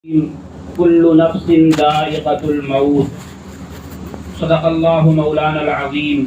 كل نفس ذائقة الموت صدق اللہ مولانا العظیم۔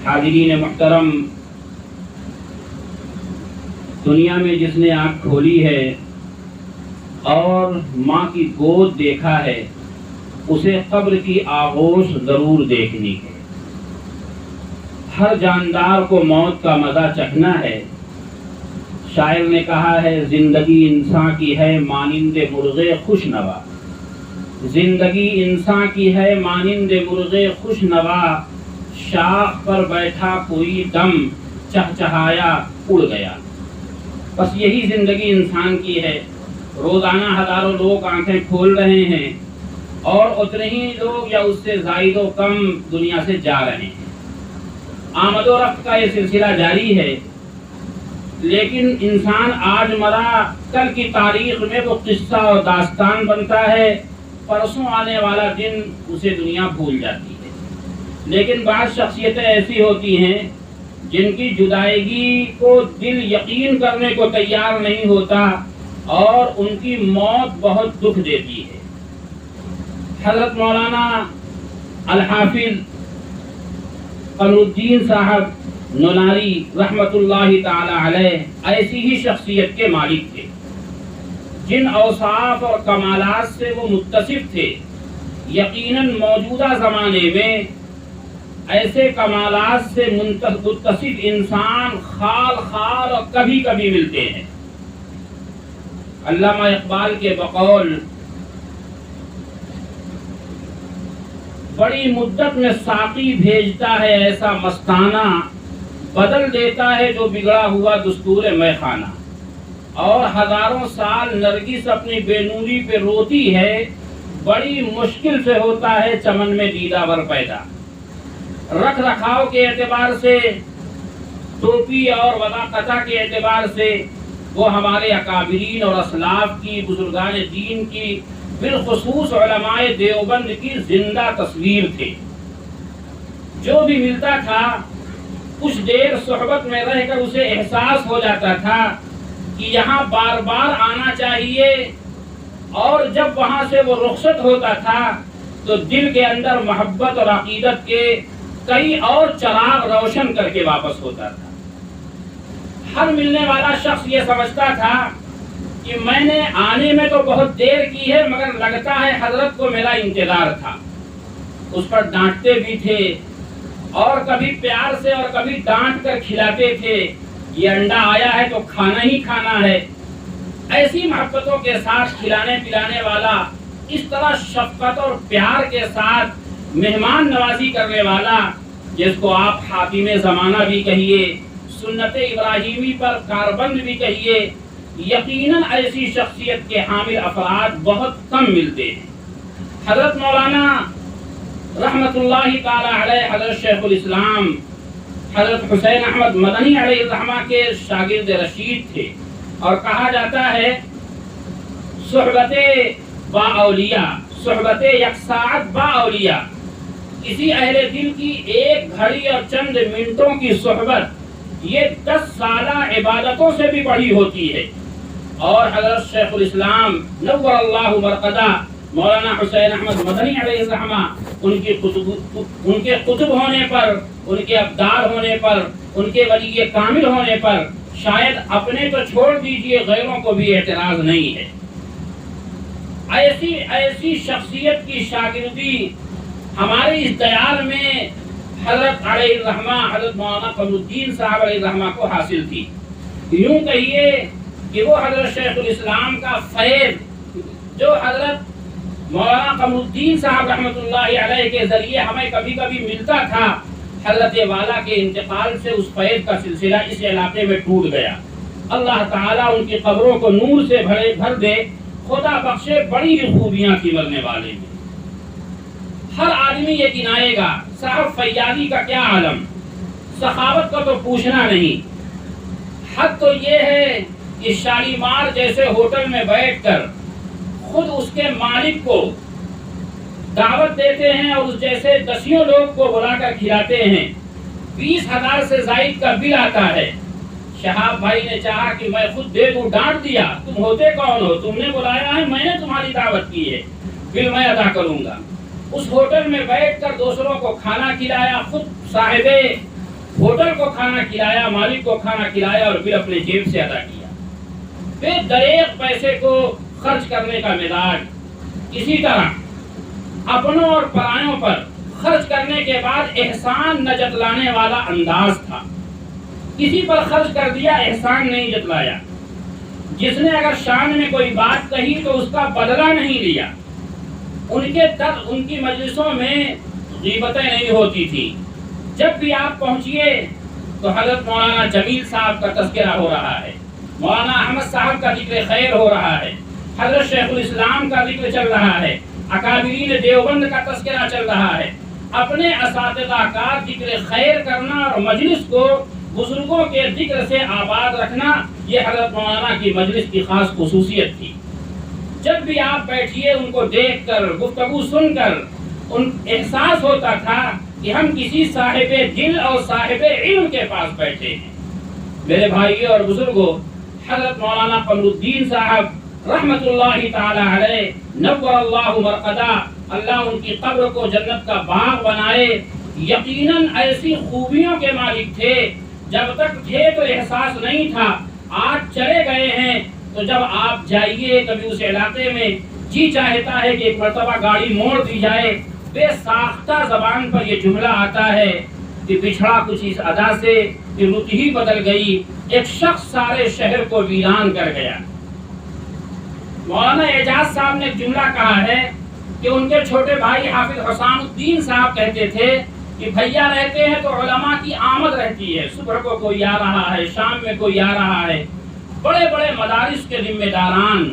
حاضرین محترم، دنیا میں جس نے آنکھ کھولی ہے اور ماں کی گود دیکھا ہے اسے قبر کی آغوش ضرور دیکھنی ہے۔ ہر جاندار کو موت کا مزہ چکھنا ہے۔ شاعر نے کہا ہے زندگی انسان کی ہے مانند مرغ خوش نوا، زندگی انسان کی ہے مانند مرغ خوش نوا، شاخ پر بیٹھا کوئی دم چہچہایا اڑ گیا۔ بس یہی زندگی انسان کی ہے۔ روزانہ ہزاروں لوگ آنکھیں کھول رہے ہیں اور اتنے ہی لوگ یا اس سے زائد و کم دنیا سے جا رہے ہیں۔ آمد و رفت کا یہ سلسلہ جاری ہے، لیکن انسان آج مرا کل کی تاریخ میں وہ قصہ اور داستان بنتا ہے، پرسوں آنے والا دن اسے دنیا بھول جاتی ہے۔ لیکن بعض شخصیتیں ایسی ہوتی ہیں جن کی جدائیگی کو دل یقین کرنے کو تیار نہیں ہوتا اور ان کی موت بہت دکھ دیتی ہے۔ حضرت مولانا الحافظ قمر الدین صاحب نوناری رحمت اللہ تعالی علیہ ایسی ہی شخصیت کے مالک تھے۔ جن اوصاف اور کمالات سے وہ متصف تھے، یقیناً موجودہ زمانے میں ایسے کمالات سے متصف انسان خال خال اور کبھی کبھی ملتے ہیں۔ علامہ اقبال کے بقول بڑی مدت میں ساقی بھیجتا ہے ایسا مستانہ، بدل دیتا ہے جو بگڑا ہوا دستور میخانہ، اور ہزاروں سال نرگس اپنی بے نوری پہ روتی ہے، بڑی مشکل سے ہوتا ہے چمن میں دیدہ ور پیدا۔ رکھ رکھاؤ کے اعتبار سے، ٹوپی اور وضاقتہ کے اعتبار سے وہ ہمارے اکابرین اور اسلاف کی، بزرگان دین کی، بالخصوص علماء دیوبند کی زندہ تصویر تھے۔ جو بھی ملتا تھا کچھ دیر صحبت میں رہ کر اسے احساس ہو جاتا تھا کہ یہاں بار بار آنا چاہیے، اور جب وہاں سے وہ رخصت ہوتا تھا تو دل کے اندر محبت اور عقیدت کے کئی اور چراغ روشن کر کے واپس ہوتا تھا۔ ہر ملنے والا شخص یہ سمجھتا تھا کہ میں نے آنے میں تو بہت دیر کی ہے، مگر لگتا ہے حضرت کو میرا انتظار تھا۔ اس پر ڈانٹتے بھی تھے اور کبھی پیار سے اور کبھی ڈانٹ کر کھلاتے تھے، یہ انڈا آیا ہے تو کھانا ہی کھانا ہے۔ ایسی محبتوں کے ساتھ کھلانے پلانے والا، اس طرح شفقت اور پیار کے ساتھ مہمان نوازی کرنے والا، جس کو آپ حاکم زمانہ بھی کہیے، سنت ابراہیمی پر کاربند بھی کہیے، یقیناً ایسی شخصیت کے حامل افراد بہت کم ملتے ہیں۔ حضرت مولانا رحمت اللہ تعالی علیہ، حضرت شیخ الاسلام حضرت حسین احمد مدنی علیہ الرحمہ کے شاگرد رشید تھے، اور کہا جاتا ہے صحبت با اولیاء، صحبت یک ساعت با اولیاء، کسی اہل دل کی ایک گھڑی اور چند منٹوں کی صحبت یہ 10 سالہ عبادتوں سے بھی بڑی ہوتی ہے۔ اور حضرت شیخ الاسلام نور اللہ مرقدہ مولانا حسین احمد مدنی علیہ الرحمہ، ان کے قطب ہونے پر، ان کے ابدال ہونے پر، ان کے ولی کامل ہونے پر شاید اپنے تو چھوڑ دیجئے غیروں کو بھی اعتراض نہیں ہے۔ ایسی شخصیت کی شاگردی ہمارے اس دیار میں حضرت علیہ الرحمہ، حضرت مولانا قمر الدین صاحب علیہ الرحمہ کو حاصل تھی۔ یوں کہیے کہ وہ حضرت شیخ الاسلام کا فیض جو حضرت مولانا قمر الدین صاحب رحمۃ اللہ علیہ کے ذریعے ہمیں کبھی کبھی ملتا تھا، حضرت والا کے انتقال سے اس فیض کا سلسلہ اس علاقے میں ٹوٹ گیا۔ اللہ تعالیٰ ان کی قبروں کو نور سے بھر دے، خدا بخشے بڑی ہی خوبیاں تھی مرنے والے میں۔ ہر آدمی یہ گنائے گا صاحب فیاضی کا کیا عالم، سخاوت کا تو پوچھنا نہیں۔ حد تو یہ ہے کہ شالیمار جیسے ہوٹل میں بیٹھ کر خود اس کے مالک کو دعوت دیتے ہیں اور اس جیسے دسیوں لوگ کو بلا کر کھلاتے ہیں، 20,000 سے زائد کا بل آتا ہے، شہاب بھائی نے چاہا کہ میں خود دے دوں، ڈانٹ دیا، تم ہوتے کون ہو؟ تم نے بلایا ہے، میں نے تمہاری دعوت کی ہے، بل میں ادا کروں گا۔ اس ہوٹل میں بیٹھ کر دوسروں کو کھانا کھلایا، خود صاحب ہوٹل کو کھانا کھلایا، مالک کو کھانا کھلایا اور بل اپنے جیب سے ادا کیا۔ بے دریغ پیسے کو خرچ کرنے کا مزاج، اسی طرح اپنوں اور پرایوں پر خرچ کرنے کے بعد احسان نہ جتلانے والا انداز تھا۔ کسی پر خرچ کر دیا، احسان نہیں جتلایا۔ جس نے اگر شان میں کوئی بات کہی تو اس کا بدلہ نہیں لیا۔ ان کے تک ان کی مجلسوں میں غیبتیں نہیں ہوتی تھی۔ جب بھی آپ پہنچیے تو حضرت مولانا جمیل صاحب کا تذکرہ ہو رہا ہے، مولانا احمد صاحب کا ذکر خیر ہو رہا ہے، حضرت شیخ الاسلام کا ذکر چل رہا ہے، اکابرین دیوبند کا تذکرہ چل رہا ہے۔ اپنے اساتذہ کا ذکر خیر کرنا اور مجلس کو بزرگوں کے ذکر سے آباد رکھنا، یہ حضرت مولانا کی مجلس کی خاص خصوصیت تھی۔ جب بھی آپ بیٹھیے ان کو دیکھ کر، گفتگو سن کر ان احساس ہوتا تھا کہ ہم کسی صاحب دل اور صاحب علم کے پاس بیٹھے ہیں۔ میرے بھائیوں اور بزرگوں، حضرت مولانا قمر الدین صاحب رحمت اللہ تعالی علیہ نور اللہ مرقدہ، اللہ ان کی قبر کو جنت کا باغ بنائے، یقیناً ایسی خوبیوں کے مالک تھے۔ جب تک تھے تو احساس نہیں تھا، آج چلے گئے ہیں تو جب آپ جائیے کبھی اس علاقے میں، جی چاہتا ہے کہ ایک مرتبہ گاڑی موڑ دی جائے، بے ساختہ زبان پر یہ جملہ آتا ہے کہ بچھڑا کچھ اس ادا سے کہ رت ہی بدل گئی، ایک شخص سارے شہر کو ویران کر گیا۔ مولانا اعجاز صاحب نے ایک جملہ کہا ہے کہ ان کے چھوٹے بھائی حافظ حسام الدین صاحب کہتے تھے کہ بھیا رہتے ہیں تو علماء کی آمد رہتی ہے، صبح کو کوئی آ رہا ہے، شام میں کوئی آ رہا ہے۔ بڑے بڑے مدارس کے ذمہ داران،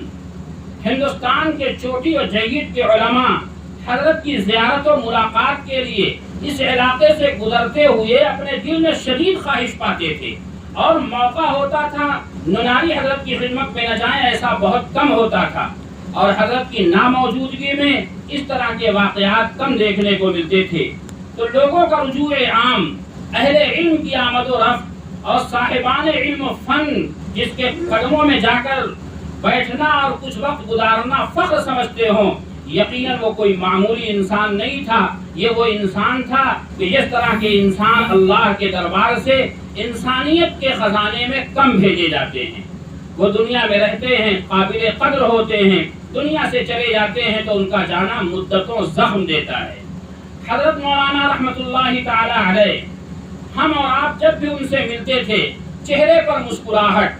ہندوستان کے چوٹی اور جید کے علماء حضرت کی زیارت و ملاقات کے لیے اس علاقے سے گزرتے ہوئے اپنے دل میں شدید خواہش پاتے تھے، اور موقع ہوتا تھا نناری حضرت کی خدمت میں نہ جائیں ایسا بہت کم ہوتا تھا، اور حضرت کی ناموجودگی میں اس طرح کے واقعات کم دیکھنے کو ملتے تھے۔ تو لوگوں کا رجوع عام، اہل علم کی آمد و رفت اور صاحبان علم و فن جس کے قدموں میں جا کر بیٹھنا اور کچھ وقت گزارنا فخر سمجھتے ہوں، یقیناً وہ کوئی معمولی انسان نہیں تھا، یہ وہ انسان تھا کہ جس طرح کے انسان اللہ کے دربار سے انسانیت کے خزانے میں کم بھیجے جاتے ہیں۔ وہ دنیا میں رہتے ہیں، قابل قدر ہوتے ہیں، دنیا سے چلے جاتے ہیں تو ان کا جانا مدتوں زخم دیتا ہے۔ حضرت مولانا رحمت اللہ تعالی علیہ، ہم اور آپ جب بھی ان سے ملتے تھے چہرے پر مسکراہٹ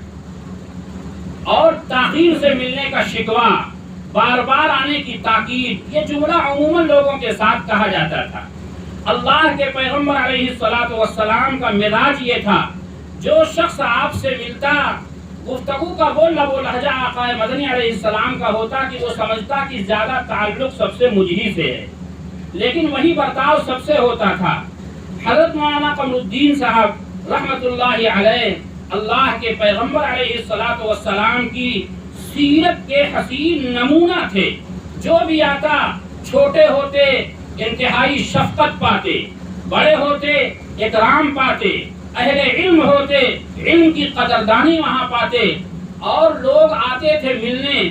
اور تاخیر سے ملنے کا شکوہ، بار بار آنے کی تاکید، یہ جملہ عموماً لوگوں کے ساتھ کہا جاتا تھا۔ اللہ کے پیغمبر علیہ الصلوۃ والسلام کا مزاج یہ تھا، جو شخص آپ سے ملتا گفتگو کا وہ لب و لہجہ آقا مدنی علیہ السلام کا ہوتا کہ وہ سمجھتا کہ زیادہ تعلق سب سے مجھ ہی سے ہے، لیکن وہی برتاؤ سب سے ہوتا تھا۔ حضرت مولانا قمر الدین صاحب رحمت اللہ علیہ اللہ کے پیغمبر علیہ الصلوۃ والسلام کی سیرت کے حسین نمونہ تھے۔ جو بھی آتا، چھوٹے ہوتے انتہائی شفقت پاتے، بڑے ہوتے اکرام پاتے، اہل علم ہوتے علم کی قدردانی وہاں پاتے، اور لوگ آتے تھے ملنے،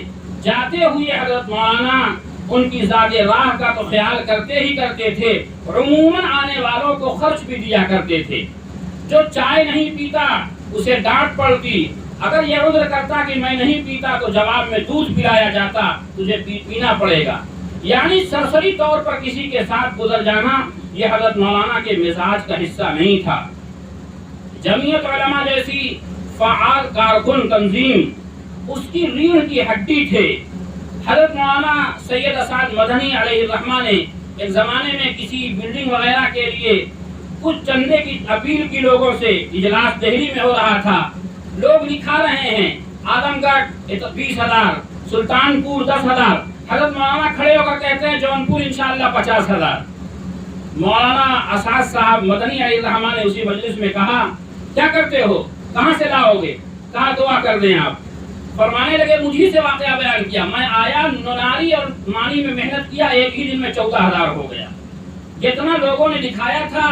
جاتے ہوئے حضرت مولانا ان کی ذات راہ کا تو خیال کرتے ہی کرتے تھے، عموماً آنے والوں کو خرچ بھی دیا کرتے تھے۔ جو چائے نہیں پیتا اسے ڈانٹ پڑتی، اگر یہ عذر کرتا کہ میں نہیں پیتا تو جواب میں دودھ پلایا جاتا، تجھے پینا پڑے گا۔ یعنی سرسری طور پر کسی کے ساتھ گزر جانا یہ حضرت مولانا کے مزاج کا حصہ نہیں تھا۔ جمعیت علماء جیسی فعال کارکن تنظیم اس کی ریڑھ کی ہڈی تھے۔ حضرت مولانا سید اسعد مدنی علیہ الرحمہ نے ایک زمانے میں کسی بلڈنگ وغیرہ کے لیے کچھ چندے کی اپیل کی لوگوں سے، اجلاس دہلی میں ہو رہا تھا، لوگ لکھا رہے ہیں آدم گڑھ 20,000، سلطان پور 10,000، حضرت مولانا کھڑے ہو کر کہتے ہیں جون پور انشاءاللہ 50,000۔ مولانا اسعد صاحب مدنی علیہ الرحمہ نے اسی مجلس میں کہا کیا کرتے ہو، کہاں سے لاؤ گے؟ کہا دعا کر دیں آپ۔ فرمانے لگے مجھے سے واقعہ بیان کیا، میں آیا نناری اور مانی میں محنت کیا، ایک ہی دن میں 14,000 ہو گیا۔ جتنا لوگوں نے دکھایا تھا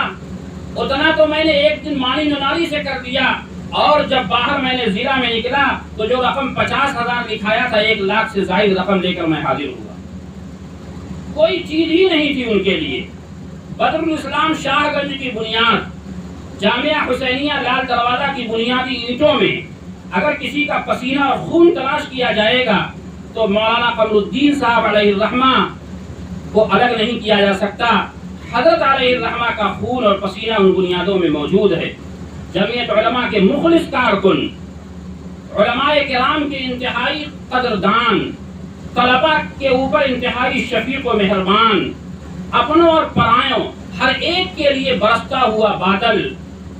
اتنا تو میں نے ایک دن مانی نناری سے کر دیا، اور جب باہر میں نے ضلع میں نکلا تو جو رقم 50,000 لکھایا تھا 1 لاکھ سے زائد رقم لے کر میں حاضر ہوا. کوئی چیز ہی نہیں تھی ان کے لیے. بدر الاسلام شاہ گنج کی بنیاد، جامعہ حسینیہ لال دروازہ کی بنیادی اینٹوں میں اگر کسی کا پسینہ اور خون تلاش کیا جائے گا تو مولانا قمر الدین صاحب علیہ الرحمہ کو الگ نہیں کیا جا سکتا. حضرت علیہ الرحمہ کا خون اور پسینہ ان بنیادوں میں موجود ہے. جمعیت علماء کے مخلص کارکن، علماء کرام کے انتہائی قدردان، طلباء کے اوپر انتہائی شفیق و مہربان، اپنوں اور پرایوں ہر ایک کے لیے برستا ہوا بادل،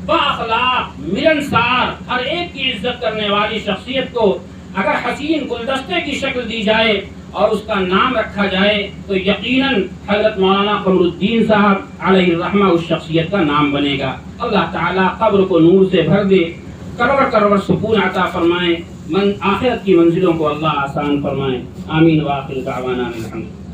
با اخلاق، ملنسار، ہر ایک کی عزت کرنے والی شخصیت کو اگر حسین گلدستے کی شکل دی جائے اور اس کا نام رکھا جائے تو یقیناً حضرت مولانا قمر الدین صاحب علیہ الرحمہ اس شخصیت کا نام بنے گا. اللہ تعالیٰ قبر کو نور سے بھر دے، کروڑ کروڑ سکون عطا فرمائے، آخرت کی منزلوں کو اللہ آسان فرمائے. آمین. وآخر دعوانا الحمد.